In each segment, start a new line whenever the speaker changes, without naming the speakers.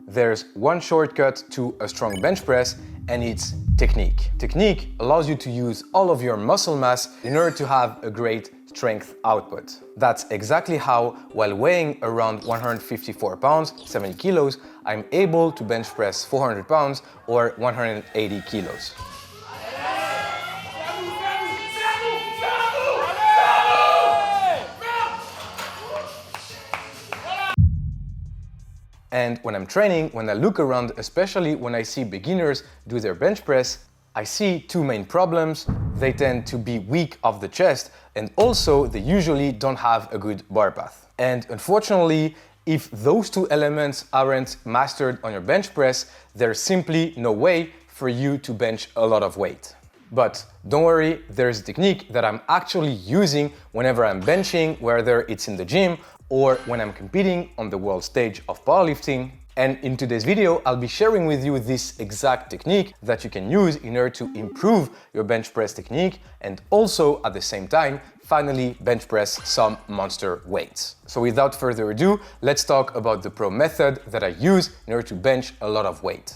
There's one shortcut to a strong bench press, and it's technique. Technique allows you to use all of your muscle mass in order to have a great strength output. That's exactly how, while weighing around 154 pounds, 70 kilos, I'm able to bench press 400 pounds or 180 kilos. And when I'm training, when I look around, especially when I see beginners do their bench press, I see two main problems. They tend to be weak of the chest, and also they usually don't have a good bar path. And unfortunately, if those two elements aren't mastered on your bench press, there's simply no way for you to bench a lot of weight. But don't worry, there's a technique that I'm actually using whenever I'm benching, whether it's in the gym or when I'm competing on the world stage of powerlifting. And in today's video, I'll be sharing with you this exact technique that you can use in order to improve your bench press technique and also at the same time, finally bench press some monster weights. So without further ado, let's talk about the pro method that I use in order to bench a lot of weight.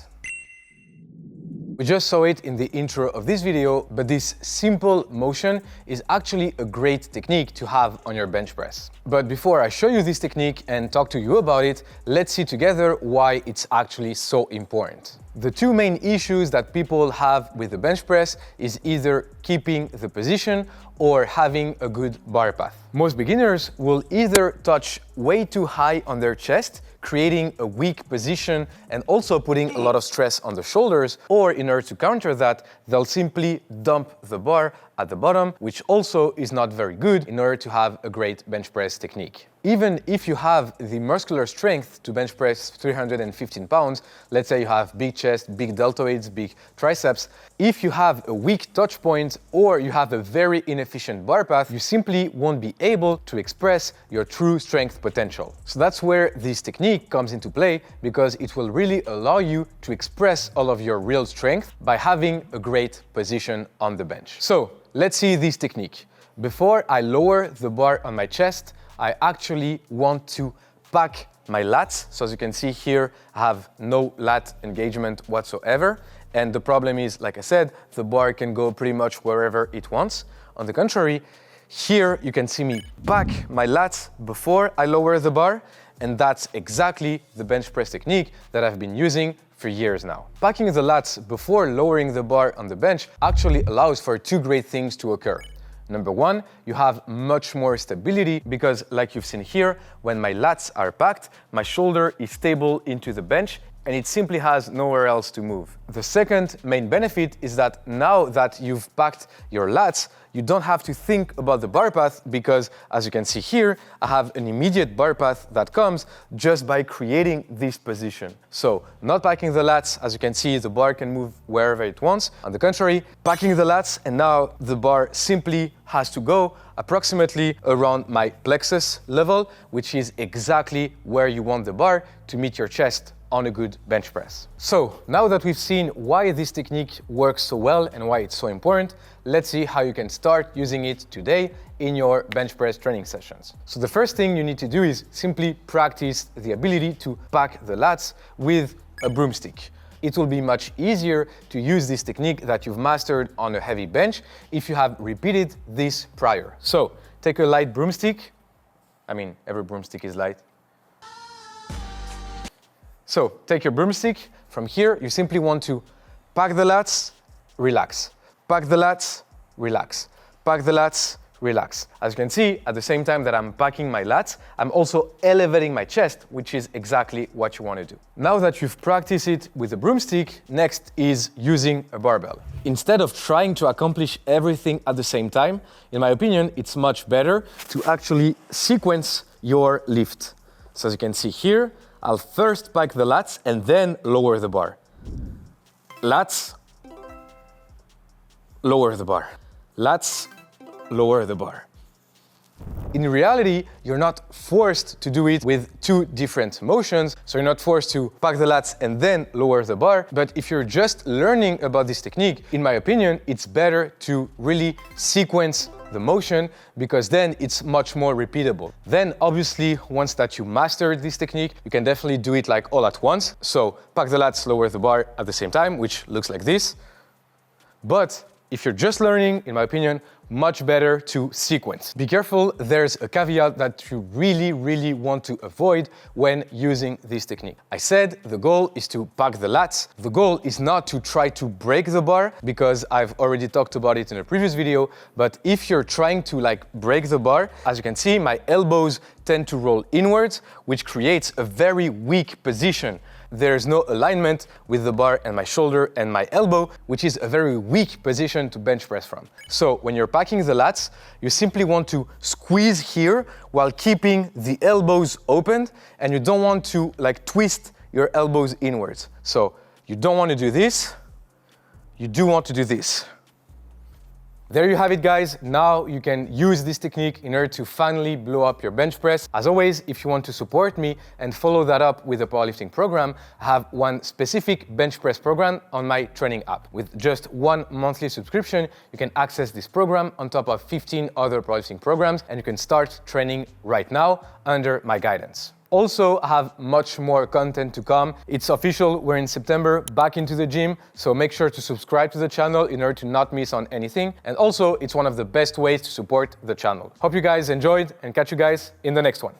We just saw it in the intro of this video, but this simple motion is actually a great technique to have on your bench press. But before I show you this technique and talk to you about it, let's see together why it's actually so important. The two main issues that people have with the bench press is either keeping the position or having a good bar path. Most beginners will either touch way too high on their chest, creating a weak position and also putting a lot of stress on the shoulders, or in order to counter that, they'll simply dump the bar at the bottom, which also is not very good in order to have a great bench press technique. Even if you have the muscular strength to bench press 315 pounds, let's say you have big chest, big deltoids, big triceps, if you have a weak touch point or you have a very inefficient bar path, you simply won't be able to express your true strength potential. So that's where this technique comes into play, because it will really allow you to express all of your real strength by having a great position on the bench. So let's see this technique. Before I lower the bar on my chest, I actually want to pack my lats. So as you can see here, I have no lat engagement whatsoever. And the problem is, like I said, the bar can go pretty much wherever it wants. On the contrary, here you can see me pack my lats before I lower the bar. And that's exactly the bench press technique that I've been using for years now. Packing the lats before lowering the bar on the bench actually allows for two great things to occur. Number one, you have much more stability because, like you've seen here, when my lats are packed, my shoulder is stable into the bench and it simply has nowhere else to move. The second main benefit is that now that you've packed your lats, you don't have to think about the bar path because, as you can see here, I have an immediate bar path that comes just by creating this position. So, not packing the lats, as you can see, the bar can move wherever it wants. On the contrary, packing the lats, and now the bar simply has to go approximately around my plexus level, which is exactly where you want the bar to meet your chest on a good bench press. So now that we've seen why this technique works so well and why it's so important, let's see how you can start using it today in your bench press training sessions. So the first thing you need to do is simply practice the ability to pack the lats with a broomstick. It will be much easier to use this technique that you've mastered on a heavy bench if you have repeated this prior. So take a light broomstick. I mean, every broomstick is light. So take your broomstick. From here, you simply want to pack the lats, relax. Pack the lats, relax. Pack the lats, relax. As you can see, at the same time that I'm packing my lats, I'm also elevating my chest, which is exactly what you want to do. Now that you've practiced it with a broomstick, next is using a barbell. Instead of trying to accomplish everything at the same time, in my opinion, it's much better to actually sequence your lift. So as you can see here, I'll first pack the lats and then lower the bar. Lats, lower the bar. Lats, lower the bar. In reality, you're not forced to do it with two different motions, so you're not forced to pack the lats and then lower the bar, but if you're just learning about this technique, in my opinion, it's better to really sequence the motion, because then it's much more repeatable. Then obviously, once that you master this technique, you can definitely do it like all at once. So pack the lats, lower the bar at the same time, which looks like this. But if you're just learning, in my opinion, much better to sequence. Be careful, there's a caveat that you really want to avoid when using this technique. I said the goal is to pack the lats. The goal is not to try to break the bar, because I've already talked about it in a previous video, but if you're trying to like break the bar, as you can see, my elbows tend to roll inwards, which creates a very weak position. There's no alignment with the bar and my shoulder and my elbow, which is a very weak position to bench press from. So when you're packing the lats, you simply want to squeeze here while keeping the elbows open, and you don't want to like twist your elbows inwards. So you don't want to do this, you do want to do this. There you have it, guys. Now you can use this technique in order to finally blow up your bench press. As always, if you want to support me and follow that up with a powerlifting program, I have one specific bench press program on my training app. With just one monthly subscription, you can access this program on top of 15 other powerlifting programs, and you can start training right now under my guidance. Also, I have much more content to come. It's official, we're in September, back into the gym, so make sure to subscribe to the channel in order to not miss on anything. And also, it's one of the best ways to support the channel. Hope you guys enjoyed, and catch you guys in the next one.